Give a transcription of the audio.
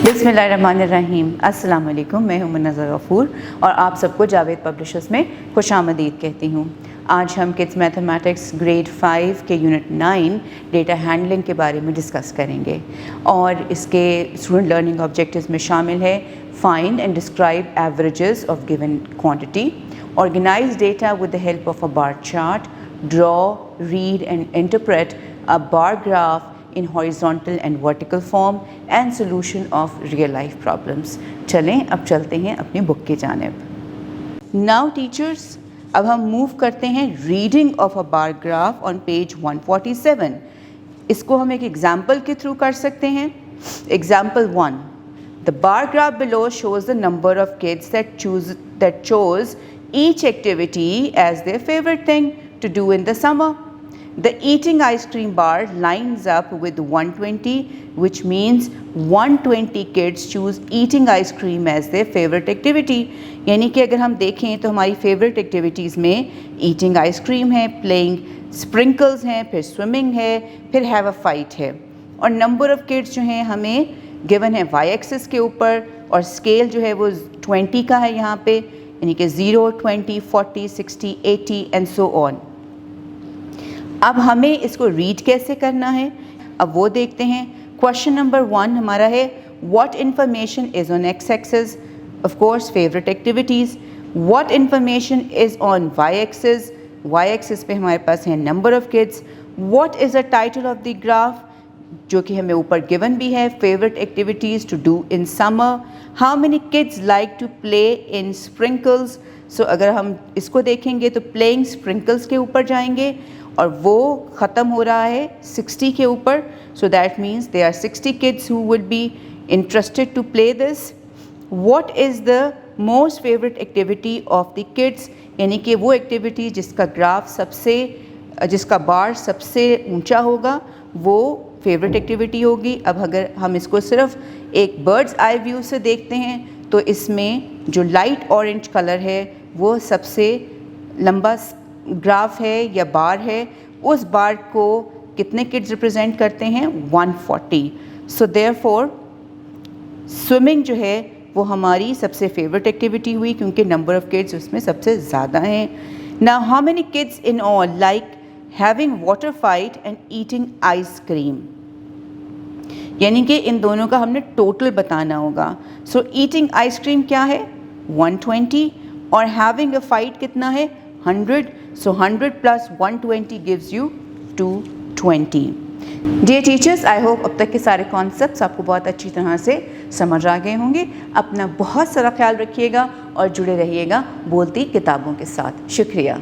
बिस्मिल्लाहिर्रहमानिर्रहीम। अस्सलाम वालेकुम। मैं हूं मुन्नज़र गफ़ूर और आप सबको जावेद पब्लिशर्स में खुशामदीद कहती हूं। आज हम किड्स मैथमेटिक्स ग्रेड 5 के यूनिट 9 डेटा हैंडलिंग के बारे में डिस्कस करेंगे और इसके स्टूडेंट लर्निंग ऑब्जेक्टिव्स में शामिल है find and describe averages of given quantity, organize data with the help of a bar chart, draw, read and interpret a bar graph in horizontal and vertical form and solution of real life problems। चलें अब चलते हैं अपनी book की जानिब। Now teachers, अब हम move करते हैं reading of a bar graph on page 147। इसको हम एक एग्जाम्पल के थ्रू कर सकते हैं। Example 1, the bar graph below shows the number of kids that chose each activity as their favorite thing to do in the summer। The eating ice cream bar lines up with 120, which means 120 kids choose eating ice cream as their favorite activity। यानी कि अगर हम देखें तो हमारी favorite activities में eating ice cream है, playing sprinkles हैं, फिर swimming है, फिर have a fight है। और number of kids जो हैं हमें given है y axis के ऊपर और scale जो है वो 20 का है यहाँ पे, यानी कि 0, 20, 40, 60, 80 and so on। अब हमें इसको रीड कैसे करना है, अब वो देखते हैं। क्वेश्चन नंबर 1 हमारा है what information is on X axis, of course favourite activities. What information is on Y axis, Y axis पे हमारे पास है number of kids. What is the title of the graph, जो कि हमें ऊपर गिवन भी है, favourite activities to do in summer. How many kids like to play in sprinklers. So अगर हम इसको देखेंगे तो प्लेइंग स्प्रिंकल्स के ऊपर जाएंगे और वो ख़त्म हो रहा है 60 के ऊपर। So that means they are 60 kids who would be interested to play this. What is the most favourite activity of the kids, यानी कि वो एक्टिविटी जिसका बार सबसे ऊंचा होगा वो फेवरेट एक्टिविटी होगी। अब अगर हम इसको सिर्फ एक बर्ड्स आई व्यू से देखते हैं तो इसमें जो लाइट ऑरेंज कलर है वो सबसे लंबा ग्राफ है या बार है, उस बार को कितने किड्स रिप्रेजेंट करते हैं, 140। सो देयरफॉर स्विमिंग जो है वो हमारी सबसे फेवरेट एक्टिविटी हुई क्योंकि नंबर ऑफ किड्स उसमें सबसे ज़्यादा हैं। Now how many kids in all like having water fight and eating ice cream, यानी कि इन दोनों का हमने टोटल बताना होगा। सो ईटिंग आइसक्रीम क्या है, 120, और हैविंग अ फाइट कितना है, 100। So 100 plus 120 gives you 220। Dear teachers, I hope अब तक के सारे कॉन्सेप्ट्स आपको बहुत अच्छी तरह से समझ आ गए होंगे। अपना बहुत सारा ख्याल रखिएगा और जुड़े रहिएगा बोलती किताबों के साथ। शुक्रिया।